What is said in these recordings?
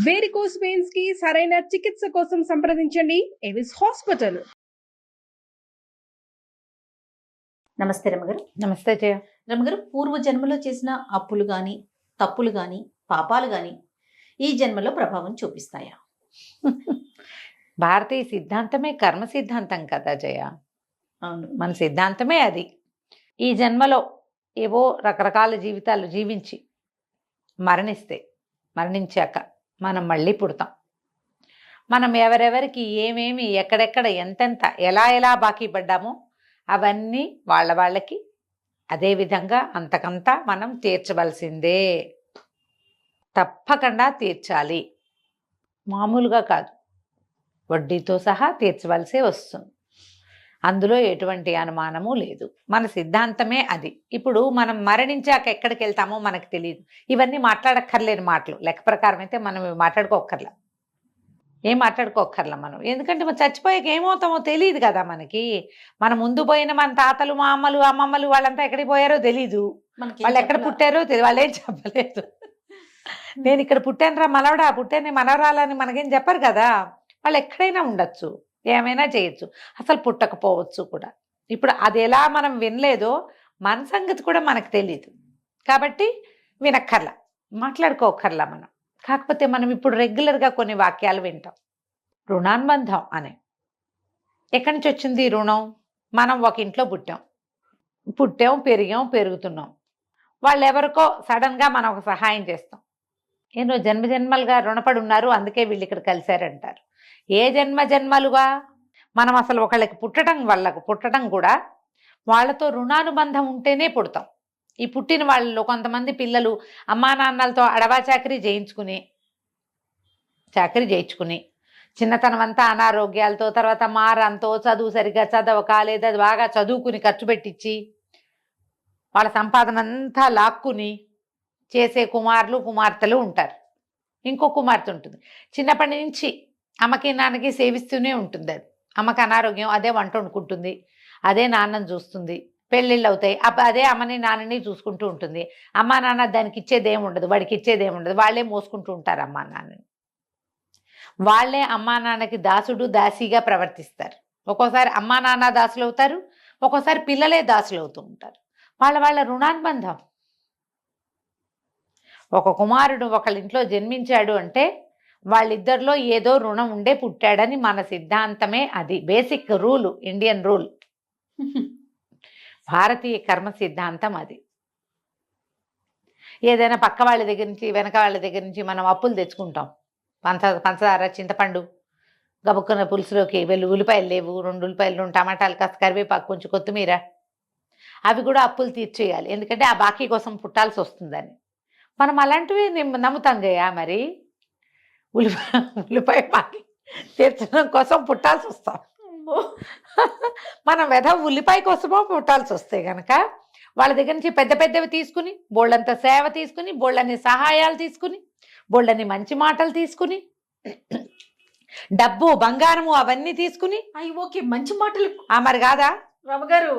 Varicose veins కి సరైన చికిత్స కోసం సంప్రదించండి ఎవిస్ హాస్పిటల్. నమస్తే రమగారు. నమస్తే జయ. రమగారు, పూర్వ జన్మలో చేసిన అప్పులు గాని, తప్పులు గాని, పాపాలు గాని ఈ జన్మలో ప్రభావం చూపిస్తాయా? భారతీయ సిద్ధాంతమే కర్మ సిద్ధాంతం కదా జయ. అవును, మన సిద్ధాంతమే అది. ఈ జన్మలో ఏవో రకరకాల జీవితాలు జీవించి మరణించాక మనం మళ్ళీ పుడతాం. మనం ఎవరెవరికి ఏమేమి ఎక్కడెక్కడ ఎంతెంత ఎలా బాకీ పడ్డామో అవన్నీ వాళ్ళకి అదేవిధంగా అంతకంతా మనం తీర్చవలసిందే. తప్పకుండా తీర్చాలి, మామూలుగా కాదు, వడ్డీతో సహా తీర్చవలసే వస్తుంది. అందులో ఎటువంటి అనుమానము లేదు. మన సిద్ధాంతమే అది. ఇప్పుడు మనం మరణించాక ఎక్కడికి వెళ్తామో మనకు తెలియదు. ఇవన్నీ మాట్లాడక్కర్లేని మాటలు. లెక్క ప్రకారం అయితే మనం మాట్లాడుకోక్కర్లా, ఏం మాట్లాడుకోక్కర్లా మనం. ఎందుకంటే మనం చచ్చిపోయాక ఏమవుతామో తెలియదు కదా మనకి. మన ముందు పోయిన మన తాతలు, మా అమ్మలు, అమ్మమ్మలు వాళ్ళంతా ఎక్కడికి పోయారో తెలీదు. వాళ్ళు ఎక్కడ పుట్టారో తెలియదు, వాళ్ళు ఏం చెప్పలేదు. నేను ఇక్కడ పుట్టాను రా మనవడా, పుట్టాను మనవరాలని మనకేం చెప్పరు కదా. వాళ్ళు ఎక్కడైనా ఉండొచ్చు, ఏమైనా చేయొచ్చు, అసలు పుట్టకపోవచ్చు కూడా. ఇప్పుడు అది ఎలా మనం వినలేదో మన సంగతి కూడా మనకు తెలియదు. కాబట్టి వినక్కర్లా, మాట్లాడుకోకర్లా మనం. కాకపోతే మనం ఇప్పుడు రెగ్యులర్గా కొన్ని వాక్యాలు వింటాం. రుణానుబంధం అనే, ఎక్కడి నుంచి వచ్చింది రుణం? మనం ఒక ఇంట్లో పుట్టాం, పెరుగుతున్నాం. వాళ్ళు ఎవరికో సడన్గా మనం ఒక సహాయం చేస్తాం. ఏదో జన్మలుగా రుణపడి ఉన్నారు, అందుకే వీళ్ళు ఇక్కడ కలిశారంటారు. ఏ జన్మలుగా మనం అసలు ఒకళ్ళకి పుట్టడం కూడా వాళ్ళతో రుణానుబంధం ఉంటేనే పుడతాం. ఈ పుట్టిన వాళ్ళలో కొంతమంది పిల్లలు అమ్మా నాన్నలతో అడవా చాకరీ చేయించుకుని చిన్నతనం అంతా అనారోగ్యాలతో, తర్వాత మారంతో, చదువు సరిగ్గా చదవక, లేదా బాగా చదువుకుని ఖర్చు పెట్టించి వాళ్ళ సంపాదన అంతా లాక్కుని చేసే కుమార్తెలు ఉంటారు. ఇంకో కుమార్తె ఉంటుంది, చిన్నప్పటి నుంచి అమ్మకి నాన్నకి సేవిస్తూనే ఉంటుంది. అది అమ్మకి అనారోగ్యం, అదే వంట వండుకుంటుంది, అదే నాన్నని చూస్తుంది, పెళ్ళిళ్ళు అవుతాయి, అదే అమ్మని నాన్నని చూసుకుంటూ ఉంటుంది. అమ్మా నాన్న దానికి ఇచ్చేదేమి ఉండదు, వాడికి ఇచ్చేదేమి ఉండదు, వాళ్ళే మోసుకుంటూ ఉంటారు అమ్మా నాన్నని. వాళ్ళే అమ్మా నాన్నకి దాసిగా ప్రవర్తిస్తారు. ఒక్కోసారి అమ్మా నాన్న దాసులు అవుతారు, ఒక్కోసారి పిల్లలే దాసులు అవుతూ ఉంటారు. వాళ్ళ రుణానుబంధం. ఒక కుమారుడు ఒకళ్ళ ఇంట్లో జన్మించాడు అంటే వాళ్ళిద్దరిలో ఏదో రుణం ఉండే పుట్టాడని మన సిద్ధాంతమే అది. బేసిక్ రూల్, ఇండియన్ రూల్, భారతీయ కర్మ సిద్ధాంతం అది. ఏదైనా పక్క వాళ్ళ దగ్గర నుంచి, వెనక వాళ్ళ దగ్గర నుంచి మనం అప్పులు తెచ్చుకుంటాం. పంచదార, చింతపండు, గబుక్కున్న పులుసులోకి ఉల్లిపాయలు లేవు, 2 ఉల్లిపాయలు, 2 టమాటాలు, కాస్త కరివేపాకు, కొంచెం కొత్తిమీర, అవి కూడా అప్పులు తీర్చేయాలి. ఎందుకంటే ఆ బాకీ కోసం పుట్టాల్సి వస్తుందని మనం అలాంటివి నమ్ముతాం జయ. మరి ఉల్లిపాయ బాకీ తీర్చడం కోసం పుట్టాల్సి వస్తాం. మనం ఉల్లిపాయ కోసమో పుట్టాల్సి వస్తే కనుక వాళ్ళ దగ్గర నుంచి పెద్దవి తీసుకుని, బోళ్ళంత సేవ తీసుకుని, బోళ్ళని సహాయాలు తీసుకుని, బోళ్ళని మంచి మాటలు తీసుకుని, డబ్బు బంగారము అవన్నీ తీసుకుని, ఓకే మంచి మాటలు మరి కాదా రమగారు?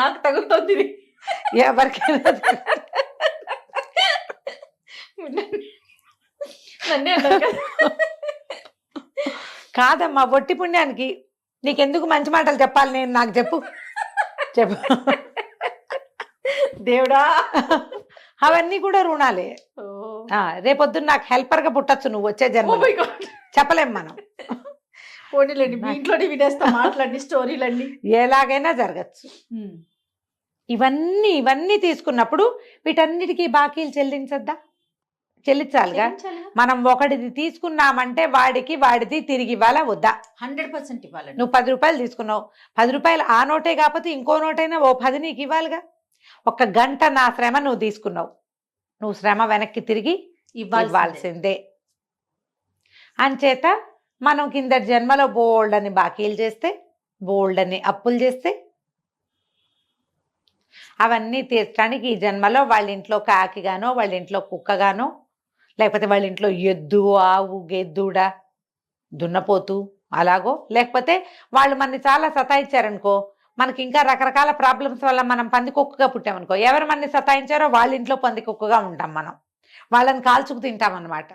నాకు తగులుతోంది ఎవరికైనా. కాదమ్మా, ఒట్టి పుణ్యానికి నీకెందుకు మంచి మాటలు చెప్పాలి నేను? నాకు చెప్పు దేవుడా. అవన్నీ కూడా రుణాలే. రేపొద్దున నాకు హెల్పర్గా పుట్టచ్చు నువ్వు వచ్చే జన్మ. చెప్పలేం మనం. పోనీలేండి, మీ ఇంట్లోనే వినేస్తా మాట్లాడి స్టోరీలన్నీ. ఎలాగైనా జరగచ్చు. ఇవన్నీ తీసుకున్నప్పుడు వీటన్నిటికీ బాకీలు చెల్లించాలిగా. మనం ఒకటిది తీసుకున్నామంటే వాడిది తిరిగి ఇవ్వాలా వద్దా? 100% ఇవ్వాలి. నువ్వు 10 రూపాయలు తీసుకున్నావు, 10 రూపాయలు ఆ నోటే కాకపోతే ఇంకో నోటైనా ఓ 10 నీకు ఇవ్వాలిగా. 1 గంట నా శ్రమ నువ్వు తీసుకున్నావు, నువ్వు శ్రమ వెనక్కి తిరిగి ఇవ్వాల్సిందే. అంచేత మనం కింద జన్మలో బోల్డని బాకీలు చేస్తే, బోల్డని అప్పులు చేస్తే, అవన్నీ తీర్చడానికి ఈ జన్మలో వాళ్ళ ఇంట్లో కాకిగానో, వాళ్ళ ఇంట్లో కుక్కగానో, లేకపోతే వాళ్ళ ఇంట్లో ఎద్దు, ఆవు, గెద్దుడ, దున్నపోతు అలాగో, లేకపోతే వాళ్ళు మనని చాలా సతాయించారనుకో, మనకి ఇంకా రకరకాల ప్రాబ్లమ్స్ వల్ల మనం పందికొక్కుగా పుట్టామనుకో, ఎవరు మనని సతాయించారో వాళ్ళ ఇంట్లో పందికొక్కుగా ఉంటాం మనం, వాళ్ళని కాల్చుకు తింటాం అన్నమాట.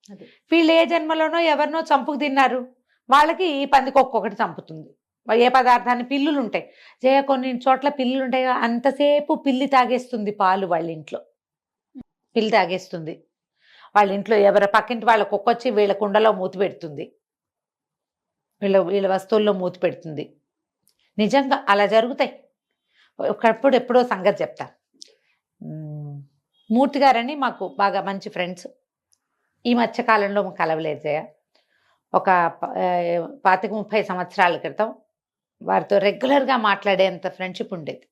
అదే. వీళ్ళు ఏ జన్మలోనో ఎవరినో చంపుకు తిన్నారు, వాళ్ళకి ఈ పందికొక్కు ఒకటి చంపుతుంది. ఏ పదార్థాన్ని, పిల్లులు ఉంటాయి జయ, కొన్ని చోట్ల పిల్లులు ఉంటాయి కదా, అంతసేపు పిల్లి తాగేస్తుంది పాలు వాళ్ళ ఇంట్లో. పిల్లి తాగేస్తుంది వాళ్ళ ఇంట్లో. ఎవరి పక్కింటి వాళ్ళ కుక్క వచ్చి వీళ్ళ కుండలో మూతి పెడుతుంది, వీళ్ళ వస్తువుల్లో మూతి పెడుతుంది. నిజంగా అలా జరుగుతాయి. ఒకప్పుడు ఎప్పుడో సంగతి చెప్తా. మూర్తి గారని మాకు బాగా మంచి ఫ్రెండ్స్. ఈ మధ్యకాలంలో కలవలేదు జయ. ఒక 25-30 సంవత్సరాల క్రితం వారితో రెగ్యులర్గా మాట్లాడేంత ఫ్రెండ్షిప్ ఉండేది.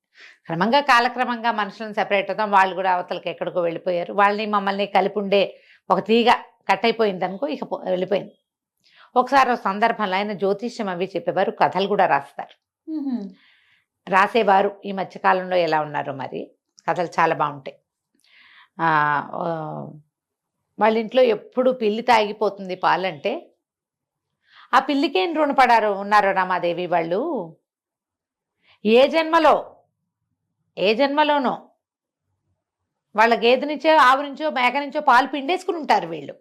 క్రమంగా కాలక్రమంగా మనుషులను సెపరేట్ అవుతాం, వాళ్ళు కూడా అవతలకి ఎక్కడికో వెళ్ళిపోయారు. వాళ్ళని మమ్మల్ని కలిపి ఉండే ఒక తీగ కట్ అయిపోయింది అనుకో, ఇక వెళ్ళిపోయింది. ఒకసారి ఒక సందర్భంలో ఆయన జ్యోతిష్యం అవి చెప్పేవారు, కథలు కూడా రాస్తారు, రాసేవారు. ఈ మధ్యకాలంలో ఎలా ఉన్నారో మరి, కథలు చాలా బాగుంటాయి. వాళ్ళ ఇంట్లో ఎప్పుడు పిల్లి తాగిపోతుంది పాలంటే, ఆ పిల్లికేం రుణపడారు ఉన్నారో రమాదేవి వాళ్ళు. ఏ జన్మలోనో వాళ్ళ గేదె నుంచో, ఆవు నుంచో, మేక నుంచో పాలు పిండేసుకుని ఉంటారు వీళ్ళు.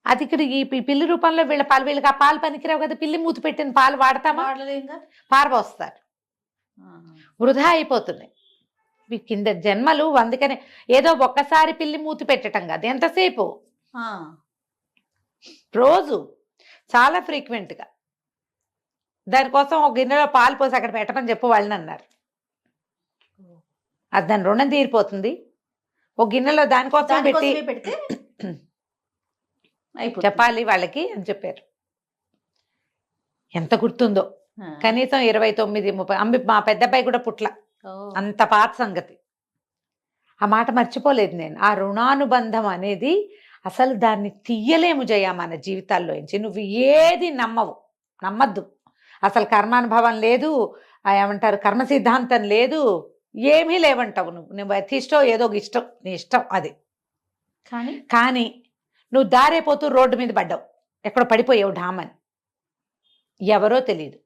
అది ఇక్కడ ఈ పిల్లి రూపంలో వీళ్ళ పాలు, వీళ్ళకి ఆ పాలు పనికిరావు కదా, పిల్లి మూతి పెట్టిన పాలు వాడతామా, పారబోస్తారు, వృధా అయిపోతున్నాయి. కింద జన్మలు. అందుకనే ఏదో ఒక్కసారి పిల్లి మూతి పెట్టడం కాదు, ఎంతసేపు, రోజు చాలా ఫ్రీక్వెంట్గా. దానికోసం ఒక గిన్నెలో పాలు పోసి అక్కడ పెట్టమని చెప్పు వాళ్ళని అన్నారు. అది దాని రుణం తీరిపోతుంది. ఒక గిన్నెలో దానికోసం పెడితే చెప్పాలి వాళ్ళకి అని చెప్పారు. ఎంత గుర్తుందో, కనీసం 29-30. మా పెద్దబ్బాయి కూడా పుట్ల, అంత పాత సంగతి. ఆ మాట మర్చిపోలేదు నేను. ఆ రుణానుబంధం అనేది అసలు దాన్ని తీయలేము జయ మన జీవితాల్లో నుంచి. నువ్వు ఏది నమ్మద్దు. అసలు కర్మానుభవం లేదు, ఏమంటారు కర్మ సిద్ధాంతం లేదు, ఏమీ లేవంటావు. నువ్వు ఇష్టం ఏదో ఇష్టం, నీ ఇష్టం అది. కానీ నువ్వు దారైపోతూ రోడ్డు మీద పడ్డావు, ఎక్కడో పడిపోయావు ఢామని, ఎవరో తెలియదు.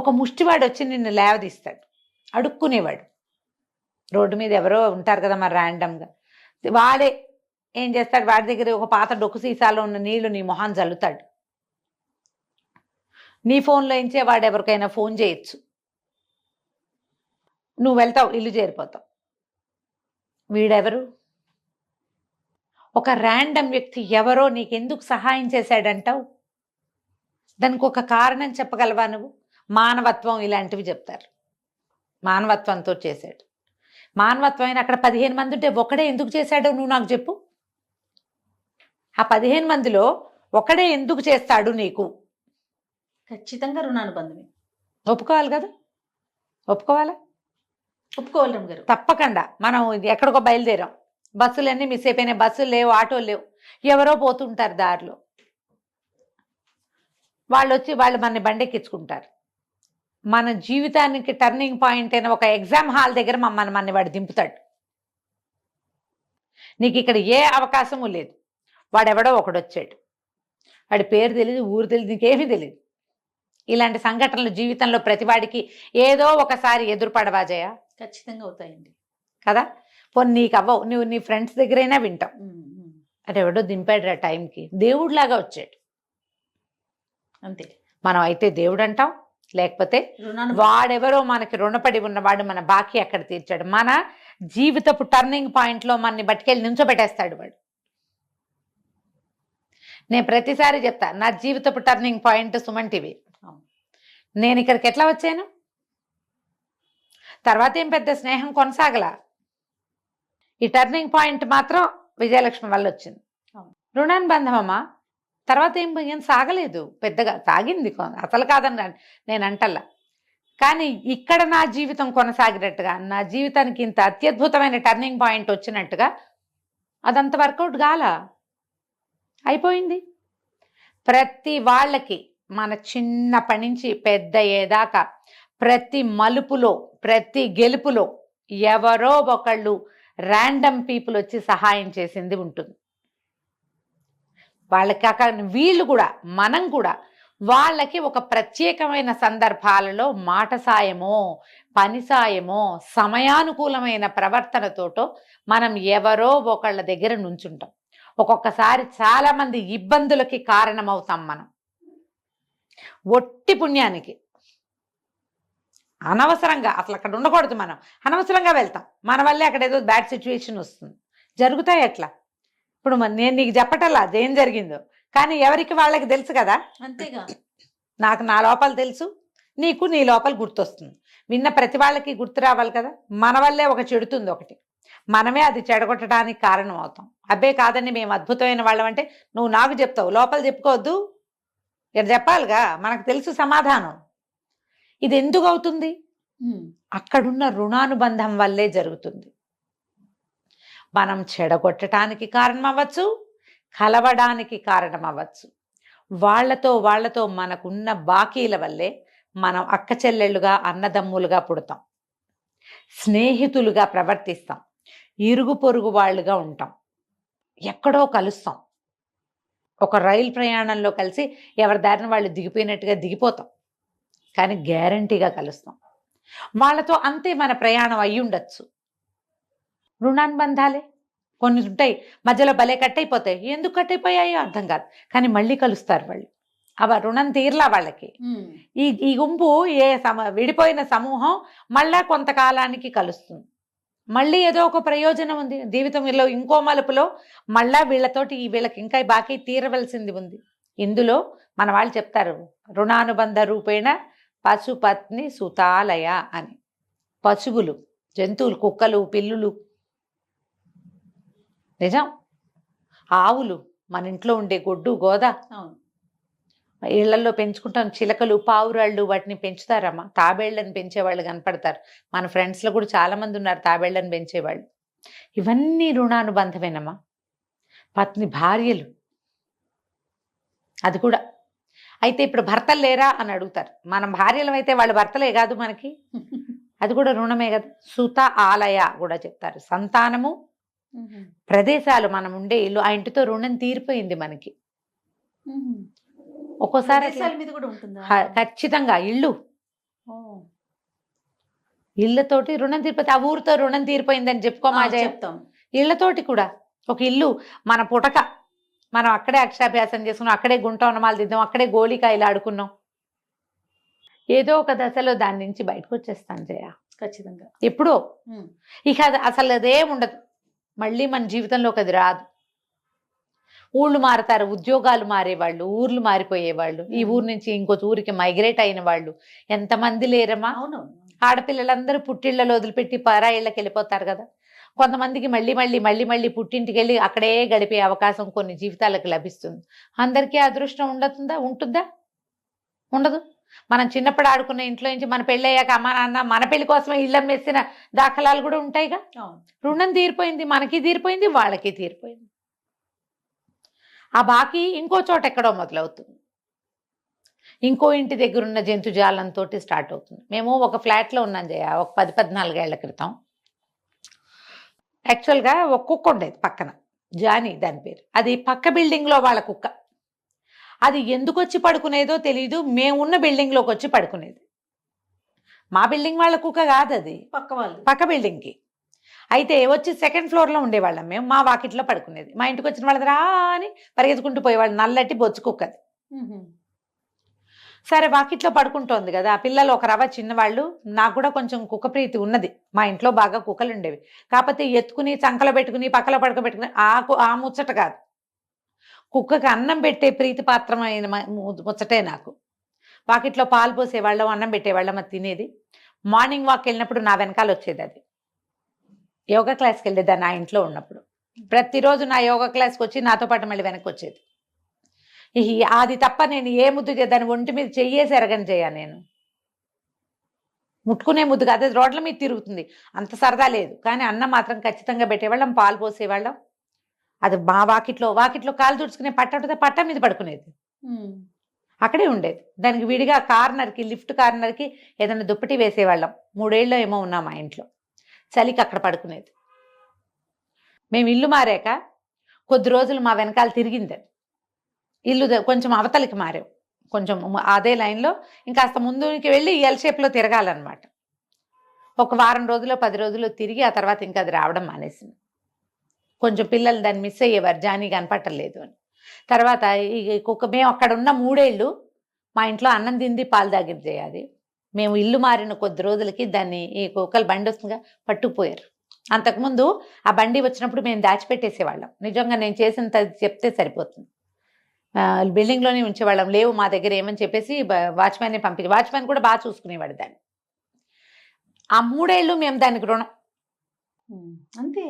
ఒక ముష్టివాడు వచ్చి నిన్ను లేవదీస్తాడు, అడుక్కునేవాడు. రోడ్డు మీద ఎవరో ఉంటారు కదా మరి ర్యాండమ్గా. వాడే ఏం చేస్తాడు, వాడి దగ్గర ఒక పాత డొక్కు సీసాలో ఉన్న నీళ్లు నీ మొహాన్ని చల్లుతాడు. నీ ఫోన్లో ఇంచే వాడు ఎవరికైనా ఫోన్ చేయొచ్చు, నువ్వు వెళ్తావు, ఇల్లు చేరిపోతావు. వీడెవరు? ఒక ర్యాండమ్ వ్యక్తి ఎవరో నీకెందుకు సహాయం చేశాడంటావు? దానికి ఒక కారణం చెప్పగలవా నువ్వు? మానవత్వం ఇలాంటివి చెప్తారు. మానవత్వంతో చేశాడు. మానవత్వం అయినా అక్కడ 15 మంది ఉంటే ఒకడే ఎందుకు చేశాడో నువ్వు నాకు చెప్పు. ఆ 15 మందిలో ఒకడే ఎందుకు చేస్తాడు నీకు? ఖచ్చితంగా రుణానుబంధమే. ఒప్పుకోవాలి కదా, ఒప్పుకోవాలి రమ్మ గారు. తప్పకుండా. మనం ఎక్కడికో బయలుదేరాం, బస్సులన్నీ మిస్ అయిపోయినాయి, బస్సులు లేవు, ఆటోలు లేవు, ఎవరో పోతుంటారు దారిలో. వాళ్ళు మన బండెక్కించుకుంటారు. మన జీవితానికి టర్నింగ్ పాయింట్ అయిన ఒక ఎగ్జామ్ హాల్ దగ్గర మమ్మల్ని వాడు దింపుతాడు. నీకు ఇక్కడ ఏ అవకాశము లేదు. వాడెవడో ఒకడొచ్చాడు, వాడి పేరు తెలియదు, ఊరు తెలియదు, నీకేమీ తెలియదు. ఇలాంటి సంఘటనలు జీవితంలో ప్రతివాడికి ఏదో ఒకసారి ఎదురుపడవా జయ? ఖచ్చితంగా అవుతాయండి కదా. పోనీ నీకు అవ్వవు, నువ్వు నీ ఫ్రెండ్స్ దగ్గరైనా వింటావు. అంటే ఎవడో దింపాడు ఆ టైంకి, దేవుడిలాగా వచ్చాడు అంతే. మనం అయితే దేవుడు అంటాం, లేకపోతే వాడెవరో మనకి రుణపడి ఉన్నవాడు మన బాకీ అక్కడ తీర్చాడు. మన జీవితపు టర్నింగ్ పాయింట్లో మనని బట్టికెళ్ళి నించోబెట్టేస్తాడు వాడు. నేను ప్రతిసారి చెప్తా, నా జీవితపు టర్నింగ్ పాయింట్ సుమన్ టీవీ. నేను ఇక్కడికి ఎట్లా వచ్చాను? తర్వాత ఏం పెద్ద స్నేహం కొనసాగల. ఈ టర్నింగ్ పాయింట్ మాత్రం విజయలక్ష్మి వల్ల వచ్చింది. రుణానుబంధం అమ్మా. తర్వాత ఏం సాగలేదు పెద్దగా, సాగింది అసలు కాదని నేను అంటల్లా. కానీ ఇక్కడ నా జీవితం కొనసాగినట్టుగా, నా జీవితానికి ఇంత అత్యద్భుతమైన టర్నింగ్ పాయింట్ వచ్చినట్టుగా అదంత వర్కౌట్ గాల, అయిపోయింది. ప్రతి వాళ్ళకి మన చిన్నప్పటి నుంచి పెద్ద అయ్యేదాకా ప్రతి మలుపులో, ప్రతి గెలుపులో ఎవరో ఒకళ్ళు ర్యాండమ్ పీపుల్ వచ్చి సహాయం చేసింది ఉంటుంది. వాళ్ళకి వీళ్ళు కూడా, మనం కూడా వాళ్ళకి ఒక ప్రత్యేకమైన సందర్భాలలో మాట సాయమో, పని సాయమో, సమయానుకూలమైన ప్రవర్తనతోటో మనం ఎవరో ఒకళ్ళ దగ్గర నుంచుంటాం. ఒక్కొక్కసారి చాలా మంది ఇబ్బందులకి కారణమవుతాం మనం. ఒట్టి పుణ్యానికి అనవసరంగా అసలు అక్కడ ఉండకూడదు, మనం అనవసరంగా వెళ్తాం, మన వల్లే అక్కడ ఏదో బ్యాడ్ సిచ్యువేషన్ వస్తుంది. జరుగుతాయి అట్లా. ఇప్పుడు నేను నీకు చెప్పటల్లా అదేం జరిగిందో, కానీ ఎవరికి వాళ్ళకి తెలుసు కదా. అంతేగా. నాకు నా లోపల తెలుసు, నీకు నీ లోపల గుర్తొస్తుంది. విన్న ప్రతి వాళ్ళకి గుర్తు రావాలి కదా. మన వల్లే ఒక చెడుతుంది ఒకటి, మనమే అది చెడగొట్టడానికి కారణం అవుతాం. అబ్బే కాదండి మేము అద్భుతమైన వాళ్ళం అంటే నువ్వు నాకు చెప్తావు, లోపల చెప్పుకోవద్దు, ఇక్కడ చెప్పాలిగా. మనకు తెలుసు సమాధానం. ఇది ఎందుకు అవుతుంది? అక్కడున్న రుణానుబంధం వల్లే జరుగుతుంది. మనం చెడగొట్టడానికి కారణం అవ్వచ్చు, కలవడానికి కారణం అవ్వచ్చు. వాళ్ళతో మనకున్న బాకీల వల్లే మనం అక్క చెల్లెళ్ళుగా, అన్నదమ్ములుగా పుడతాం, స్నేహితులుగా ప్రవర్తిస్తాం, ఇరుగు పొరుగు వాళ్ళుగా ఉంటాం, ఎక్కడో కలుస్తాం. ఒక రైలు ప్రయాణంలో కలిసి ఎవరి దారిన వాళ్ళు దిగిపోయినట్టుగా దిగిపోతాం, కానీ గ్యారంటీగా కలుస్తాం. వాళ్ళతో అంతే మన ప్రయాణం అయ్యి ఉండొచ్చు. రుణానుబంధాలే కొన్ని ఉంటాయి, మధ్యలో భలే కట్టయిపోతాయి. ఎందుకు కట్టయిపోయాయో అర్థం కాదు, కానీ కలుస్తారు వాళ్ళు. అవ రుణం తీర్లా వాళ్ళకి. ఈ గుంపు విడిపోయిన సమూహం మళ్ళా కొంతకాలానికి కలుస్తుంది. మళ్ళీ ఏదో ఒక ప్రయోజనం ఉంది జీవితంలో, ఇంకో మలుపులో మళ్ళా వీళ్ళతోటి వీళ్ళకి ఇంకా బాకీ తీరవలసింది ఉంది. ఇందులో మన వాళ్ళు చెప్తారు, రుణానుబంధ రూపేణ పశుపత్ని సుతాలయ అని. పశువులు, జంతువులు, కుక్కలు, పిల్లులు, నిజం, ఆవులు, మన ఇంట్లో ఉండే గొడ్డు గోద, ఇళ్లలో పెంచుకుంటాం, చిలకలు, పావురాళ్ళు, వాటిని పెంచుతారమ్మా. తాబేళ్లను పెంచేవాళ్ళు కనపడతారు. మన ఫ్రెండ్స్లో కూడా చాలా మంది ఉన్నారు తాబేళ్లను పెంచేవాళ్ళు. ఇవన్నీ రుణానుబంధమేనమ్మా. పత్ని, భార్యలు, అది కూడా. అయితే ఇప్పుడు భర్తలు లేరా అని అడుగుతారు. మనం భార్యలు అయితే వాళ్ళు భర్తలే కాదు మనకి, అది కూడా రుణమే కదా. సుత ఆలయ కూడా చెప్తారు. సంతానము, ప్రదేశాలు, మనం ఉండే ఇల్లు, ఆ ఇంటితో రుణం తీరిపోయింది మనకి. ఒక్కోసారి ఖచ్చితంగా ఇళ్ళతోటి రుణం తీరిపోతే, ఆ ఊరితో రుణం తీరిపోయిందని చెప్తాం. ఇళ్లతోటి కూడా ఒక ఇల్లు మన పుటక, మనం అక్కడే అక్షరాభ్యాసం చేసుకున్నాం, అక్కడే గుంట ఉన్నమాలు దిద్దాం, అక్కడే గోళికాయలు ఆడుకున్నాం. ఏదో ఒక దశలో దాని నుంచి బయటకు వచ్చేస్తాను జయ, ఖచ్చితంగా. ఎప్పుడో ఇక అసలు అదే ఉండదు, మళ్ళీ మన జీవితంలోకి అది రాదు. ఊళ్ళు మారుతారు, ఉద్యోగాలు మారేవాళ్ళు, ఊర్లు మారిపోయేవాళ్ళు, ఈ ఊరు నుంచి ఇంకో ఊరికి మైగ్రేట్ అయిన వాళ్ళు ఎంతమంది లేరమ్మా. అవును, ఆడపిల్లలందరూ పుట్టిళ్లలో వదిలిపెట్టి పరాయిళ్ళకి వెళ్ళిపోతారు కదా. కొంతమందికి మళ్ళీ పుట్టింటికి వెళ్ళి అక్కడే గడిపే అవకాశం కొన్ని జీవితాలకు లభిస్తుంది. అందరికీ అదృష్టం ఉంటుందా? ఉండదు. మనం చిన్నప్పుడు ఆడుకున్న ఇంట్లో నుంచి మన పెళ్ళి అయ్యాక అమ్మ నాన్న మన పెళ్లి కోసమే ఇళ్ళం వేసిన దాఖలాలు కూడా ఉంటాయిగా. రుణం తీరిపోయింది, మనకి తీరిపోయింది, వాళ్ళకి తీరిపోయింది. ఆ బాకీ ఇంకో చోట ఎక్కడో మొదలవుతుంది, ఇంకో ఇంటి దగ్గర ఉన్న జంతుజాలంతో స్టార్ట్ అవుతుంది. మేము ఒక ఫ్లాట్లో ఉన్నాం జయ, ఒక 10-14 ఏళ్ల క్రితం. యాక్చువల్గా ఒక కుక్క ఉండేది పక్కన, జానీ దాని పేరు. అది పక్క బిల్డింగ్లో వాళ్ళ కుక్క. అది ఎందుకు వచ్చి పడుకునేదో తెలియదు, మేమున్న బిల్డింగ్లోకి వచ్చి పడుకునేది. మా బిల్డింగ్ వాళ్ళ కుక్క కాదు, అది పక్క బిల్డింగ్కి. అయితే వచ్చి 2nd ఫ్లోర్లో ఉండేవాళ్ళం మేము. మా వాకిట్లో పడుకునేది. మా ఇంటికి వచ్చిన వాళ్ళ రా అని పరిగెత్తుకుంటూ పోయేవాళ్ళు. నల్లటి బొచ్చు కుక్కది. సరే వాకిట్లో పడుకుంటోంది కదా, ఆ పిల్లలు ఒక రవ్వ చిన్నవాళ్ళు. నాకు కూడా కొంచెం కుక్క ప్రీతి ఉన్నది, మా ఇంట్లో బాగా కుక్కలు ఉండేవి. కాకపోతే ఎత్తుకుని చంకలో పెట్టుకుని పక్కలో పడుకోబెట్టుకుని ఆ ముచ్చట కాదు. కుక్కకి అన్నం పెట్టే ప్రీతి పాత్రమైన ముచ్చటే నాకు. వాకిట్లో పాలు పోసేవాళ్ళం, అన్నం పెట్టేవాళ్ళం, అది తినేది. మార్నింగ్ వాక్ వెళ్ళినప్పుడు నా వెనకాల వచ్చేది. అది యోగా క్లాస్కి వెళ్ళేది నా ఇంట్లో ఉన్నప్పుడు. ప్రతిరోజు నా యోగా క్లాస్కి వచ్చి నాతో పాటు మళ్ళీ వెనక్కి వచ్చేది. అది తప్ప నేను ఏ ముద్దు దాని ఒంటి మీద చెయ్యేసి ఎరగని చేయ, నేను ముట్టుకునే ముద్దు కాదు, అది రోడ్ల మీద తిరుగుతుంది, అంత సరదా లేదు. కానీ అన్నం మాత్రం ఖచ్చితంగా పెట్టేవాళ్ళం, పాలు పోసేవాళ్ళం. అది మా వాకిట్లో కాలు తుడుచుకునే పట్ట మీద పడుకునేది, అక్కడే ఉండేది. దానికి విడిగా కార్నర్కి, లిఫ్ట్ కార్నర్కి ఏదైనా దుప్పటి వేసేవాళ్ళం. 3 ఏళ్ళు ఏమో ఉన్నాం మా ఇంట్లో. చలికి అక్కడ పడుకునేది. మేము ఇల్లు మారాక కొద్ది రోజులు మా వెనకాల తిరిగింది. ఇల్లు కొంచెం అవతలికి మారాం, కొంచెం అదే లైన్లో ఇంకాస్త ముందుకి వెళ్ళి ఎల్ షేప్లో తిరగాలన్నమాట. ఒక వారం రోజులు 10 రోజులు తిరిగి ఆ తర్వాత ఇంకా అది రావడం మానేసింది. కొంచెం పిల్లలు దాన్ని మిస్ అయ్యేవారు, జానీ కనపట్టలేదు అని. తర్వాత ఈ కుక్క, మేము అక్కడ ఉన్న 3 ఏళ్ళు మా ఇంట్లో అన్నం తింది పాలు తాగింది చేయాలి. మేము ఇల్లు మారిన కొద్ది రోజులకి దాన్ని ఈ కుక్కలు బండి వస్తుందిగా పట్టుకుపోయారు. అంతకుముందు ఆ బండి వచ్చినప్పుడు మేము దాచిపెట్టేసేవాళ్ళం. నిజంగా నేను చేసిన చెప్తే సరిపోతుంది. బిల్డింగ్లోనే ఉంచేవాళ్ళం, లేవు మా దగ్గర ఏమని చెప్పేసి వాచ్మెన్ని పంపించి, వాచ్మెన్ కూడా బాగా చూసుకునేవాడు దాన్ని. ఆ 3 ఏళ్ళు మేము దానికి రుణం. అంతే.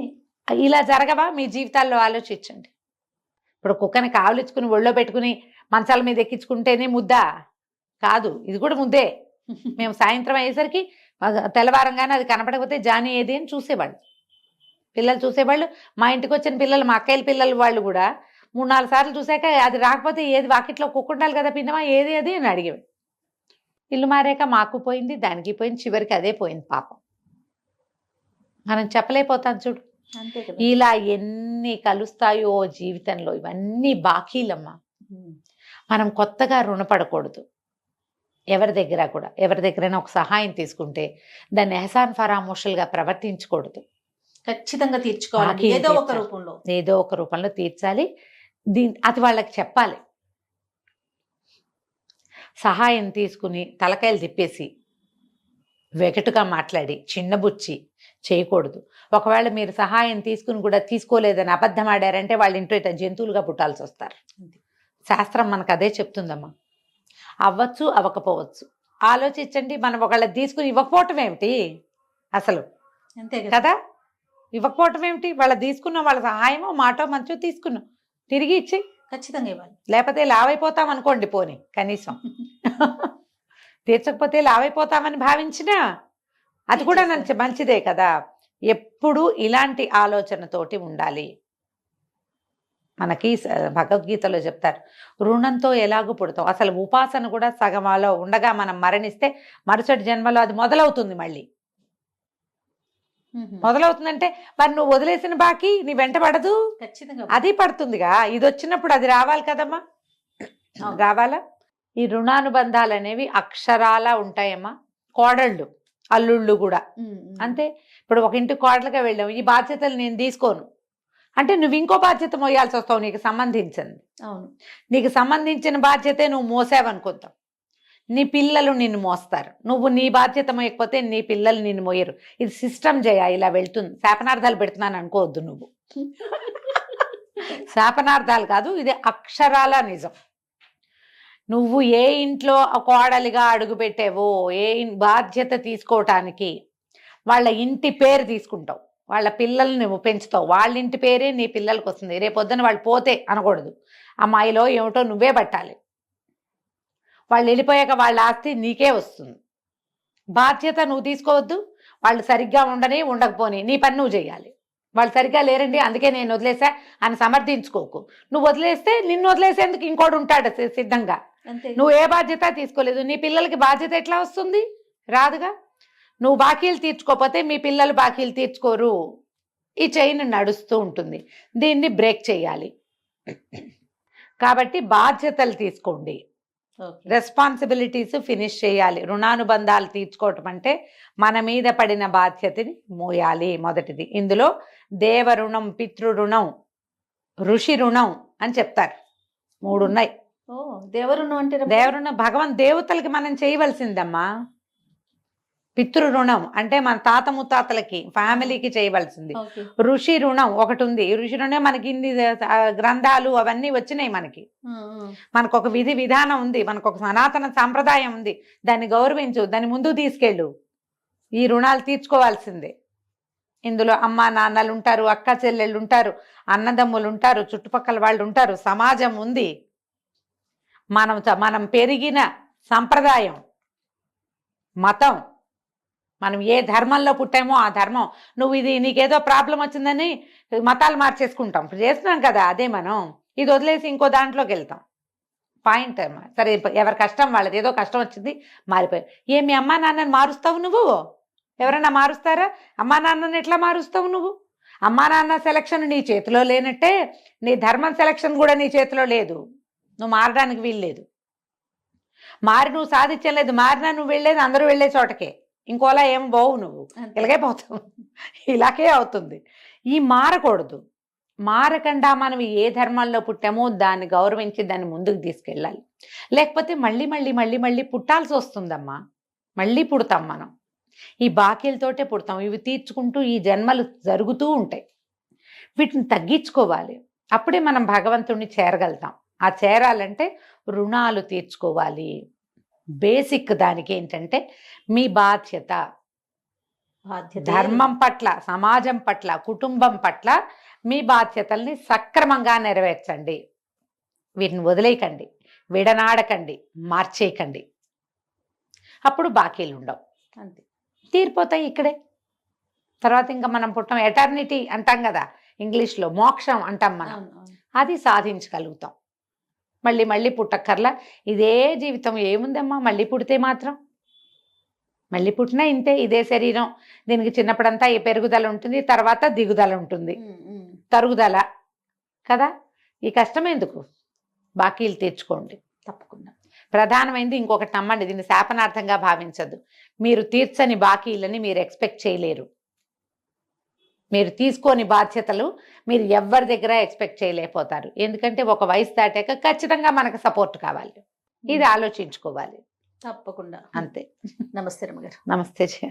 ఇలా జరగవా మీ జీవితాల్లో? ఆలోచించండి. ఇప్పుడు కుక్కని కావలించుకుని ఒళ్ళో పెట్టుకుని మంచాల మీద ఎక్కించుకుంటేనే ముద్దా కాదు, ఇది కూడా ముద్దే. మేము సాయంత్రం అయ్యేసరికి తెల్లవారంగానే అది కనపడకపోతే జానీ ఏది అని చూసేవాళ్ళు, పిల్లలు చూసేవాళ్ళు. మా ఇంటికి వచ్చిన పిల్లలు, మా అక్కయ్యల పిల్లలు వాళ్ళు కూడా 3-4 సార్లు చూసాక అది రాకపోతే, ఏది వాకిట్లో కుక్క ఉండాలి కదా పిన్నమా, ఏది అది అని అడిగేవాడు. ఇల్లు మారాక మాకు పోయింది, దానికి పోయింది, చివరికి అదే పోయింది పాపం. మనం చెప్పలేకపోతాం చూడు. అంతే కదా. ఇలా ఎన్ని కలుస్తాయో జీవితంలో, ఇవన్నీ బాకీలమ్మా. మనం కొత్తగా రుణపడకూడదు ఎవరి దగ్గర కూడా. ఎవరి దగ్గరైనా ఒక సహాయం తీసుకుంటే దాన్ని ఎహసాన్ ఫరామోషులుగా ప్రవర్తించకూడదు. ఖచ్చితంగా తీర్చుకోవాలి, ఏదో ఒక రూపంలో తీర్చాలి. అది వాళ్ళకి చెప్పాలి. సహాయం తీసుకుని తలకాయలు తిప్పేసి వెగటుగా మాట్లాడి చిన్నబుచ్చి చేయకూడదు. ఒకవేళ మీరు సహాయం తీసుకుని కూడా తీసుకోలేదని అబద్ధం ఆడారంటే వాళ్ళ ఇంట్లో ఇట్లా జంతువులుగా పుట్టాల్సి వస్తారు. శాస్త్రం మనకు అదే చెప్తుందమ్మా. అవ్వచ్చు, అవ్వకపోవచ్చు. ఆలోచించండి. మనం ఒకళ్ళ తీసుకుని ఇవ్వకపోవటం ఏమిటి అసలు? అంతే కదా, ఇవ్వకపోవటం ఏమిటి? వాళ్ళ తీసుకున్నాం, వాళ్ళ సహాయమో మాటో మంచో తీసుకున్నాం, తిరిగి ఇచ్చి ఖచ్చితంగా ఇవ్వాలి. లేకపోతే లావైపోతాం అనుకోండి, పోనీ కనీసం తీర్చకపోతే లావైపోతామని భావించినా అది కూడా మంచిదే కదా. ఎప్పుడు ఇలాంటి ఆలోచనతోటి ఉండాలి. మనకి భగవద్గీతలో చెప్తారు, రుణంతో ఎలాగూ పుడతాం. అసలు ఉపాసన కూడా సగమాలో ఉండగా మనం మరణిస్తే మరుసటి జన్మలో అది మొదలవుతుంది. మళ్ళీ మొదలవుతుందంటే మరి నువ్వు వదిలేసిన బాకీ నీ వెంట పడదు, ఖచ్చితంగా అది పడుతుందిగా. ఇది వచ్చినప్పుడు అది రావాలి కదమ్మా, రావాలా? ఈ రుణానుబంధాలు అనేవి అక్షరాలా ఉంటాయమ్మా. కోడళ్ళు, అల్లుళ్ళు కూడా అంతే. ఇప్పుడు ఒక ఇంటికి కోడలుగా వెళ్ళావు, ఈ బాధ్యతలు నేను తీసుకోను అంటే నువ్వు ఇంకో బాధ్యత మోయాల్సి వస్తావు. నీకు సంబంధించింది, అవును, నీకు సంబంధించిన బాధ్యతే నువ్వు మోసావనుకుంటావు, నీ పిల్లలు నిన్ను మోస్తారు. నువ్వు నీ బాధ్యత మోయకపోతే నీ పిల్లలు నిన్ను మోయరు. ఇది సిస్టమ్ జయ, ఇలా వెళ్తుంది. శాపనార్థాలు పెడుతున్నాను అనుకోవద్దు నువ్వు. శాపనార్థాలు కాదు, ఇది అక్షరాల నిజం. నువ్వు ఏ ఇంట్లో కోడలిగా అడుగు పెట్టావో, ఏ బాధ్యత తీసుకోవటానికి వాళ్ళ ఇంటి పేరు తీసుకుంటావు, వాళ్ళ పిల్లల్ని నువ్వు పెంచుతావు, వాళ్ళ ఇంటి పేరే నీ పిల్లలకి వస్తుంది. రేపొద్దున వాళ్ళు పోతే అనకూడదు, అమ్మాయిలో ఏమిటో నువ్వే పట్టాలి. వాళ్ళు వెళ్ళిపోయాక వాళ్ళ ఆస్తి నీకే వస్తుంది. బాధ్యత నువ్వు తీసుకోవద్దు. వాళ్ళు సరిగ్గా ఉండని ఉండకపోని నీ పని నువ్వు చేయాలి. వాళ్ళు సరిగ్గా లేరండి అందుకే నేను వదిలేసా అని సమర్థించుకోకు. నువ్వు వదిలేస్తే నిన్ను వదిలేసేందుకు ఇంకోటి ఉంటాడు సిద్ధంగా. నువ్వు ఏ బాధ్యత తీసుకోలేదు, నీ పిల్లలకి బాధ్యత ఎట్లా వస్తుంది? రాదుగా. నువ్వు బాకీలు తీర్చుకోకపోతే మీ పిల్లలు బాకీలు తీర్చుకోరు. ఈ చైన్ నడుస్తూ ఉంటుంది. దీన్ని బ్రేక్ చేయాలి. కాబట్టి బాధ్యతలు తీసుకోండి, రెస్పాన్సిబిలిటీస్ ఫినిష్ చేయాలి. రుణానుబంధాలు తీర్చుకోవటం అంటే మన మీద పడిన బాధ్యతని మోయాలి. మొదటిది ఇందులో దేవ రుణం, పితృ రుణం, ఋషి రుణం అని చెప్తారు. 3 ఉన్నాయి. దేవరుణం అంటే దేవరుణం భగవంత్ దేవతలకి మనం చేయవలసిందమ్మా. పితృ రుణం అంటే మన తాత ముత్తాతలకి, ఫ్యామిలీకి చేయవలసింది. ఋషి రుణం ఒకటి ఉంది. ఋషి రుణం మనకి ఇన్ని గ్రంథాలు అవన్నీ వచ్చినాయి. మనకు ఒక విధి విధానం ఉంది, మనకు ఒక సనాతన సాంప్రదాయం ఉంది. దాన్ని గౌరవించు, దాన్ని ముందుకు తీసుకెళ్ళు. ఈ రుణాలు తీర్చుకోవాల్సిందే. ఇందులో అమ్మా నాన్నలు ఉంటారు, అక్క చెల్లెళ్ళు ఉంటారు, అన్నదమ్ములు ఉంటారు, చుట్టుపక్కల వాళ్ళు ఉంటారు, సమాజం ఉంది, మనం పెరిగిన సంప్రదాయం, మతం, మనం ఏ ధర్మంలో పుట్టామో ఆ ధర్మం. నువ్వు ఇది నీకేదో ప్రాబ్లం వచ్చిందని మతాలు మార్చేసుకుంటాం. ఇప్పుడు చేస్తున్నాం కదా అదే. మనం ఇది వదిలేసి ఇంకో దాంట్లోకి వెళ్తాం. పాయింట్ అమ్మా. సరే, ఎవరి కష్టం వాళ్ళది. ఏదో కష్టం వచ్చింది మారిపోయి. మీ అమ్మా నాన్నని మారుస్తావు నువ్వు? ఎవరైనా మారుస్తారా? అమ్మా నాన్నని ఎట్లా మారుస్తావు నువ్వు? అమ్మా నాన్న సెలక్షన్ నీ చేతిలో లేనట్టే నీ ధర్మం సెలక్షన్ కూడా నీ చేతిలో లేదు. నువ్వు మారడానికి వీల్లేదు. మారి నువ్వు సాధించలేదు. మారినా నువ్వు వెళ్ళేది అందరూ వెళ్ళే చోటకే. ఇంకోలా ఏం పోవు, నువ్వు ఇలాగే పోతావు. ఇలాగే అవుతుంది. ఈ మారకూడదు. మారకుండా మనం ఏ ధర్మంలో పుట్టామో దాన్ని గౌరవించి దాన్ని ముందుకు తీసుకెళ్ళాలి. లేకపోతే మళ్ళీ మళ్ళీ మళ్ళీ మళ్ళీ పుట్టాల్సి వస్తుందమ్మా. మళ్ళీ పుడతాం మనం. ఈ బాకీలతోటే పుడతాం. ఇవి తీర్చుకుంటూ ఈ జన్మలు జరుగుతూ ఉంటాయి. వీటిని తగ్గించుకోవాలి. అప్పుడే మనం భగవంతుణ్ణి చేరగలుగుతాం. ఆ చేరాలంటే రుణాలు తీర్చుకోవాలి. బేసిక్ దానికి ఏంటంటే మీ బాధ్యత ధర్మం పట్ల, సమాజం పట్ల, కుటుంబం పట్ల మీ బాధ్యతల్ని సక్రమంగా నెరవేర్చండి. వీటిని వదిలేయకండి, విడనాడకండి, మార్చేయకండి. అప్పుడు బాకీలు ఉండవు, అంతే, తీరిపోతాయి ఇక్కడే. తర్వాత ఇంకా మనం పుట్టం, ఎటర్నిటీ అంటాం కదా ఇంగ్లీష్లో, మోక్షం అంటాం మనం. అది సాధించగలుగుతాం. మళ్ళీ మళ్ళీ పుట్టక్కర్లా. ఇదే జీవితం ఏముందమ్మా, మళ్ళీ పుడితే మాత్రం మళ్ళీ పుట్టినా ఇంతే, ఇదే శరీరం. దీనికి చిన్నప్పుడంతా ఈ పెరుగుదల ఉంటుంది, తర్వాత దిగుదల ఉంటుంది, తరుగుదల కదా. ఈ కష్టం ఎందుకు? బాకీలు తీర్చుకోండి తప్పకుండా. ప్రధానమైనది ఇంకొకటి నమ్మండి, దీన్ని శాపనార్థంగా భావించద్దు. మీరు తీర్చని బాకీలని మీరు ఎక్స్పెక్ట్ చేయలేరు. మీరు తీసుకోని బాధ్యతలు మీరు ఎవరి దగ్గర ఎక్స్పెక్ట్ చేయలేకపోతారు. ఎందుకంటే ఒక వయసు దాటాక ఖచ్చితంగా మనకు సపోర్ట్ కావాలి. ఇది ఆలోచించుకోవాలి. తప్పకుండా. అంతే. నమస్తే రమగారు. నమస్తే జయ.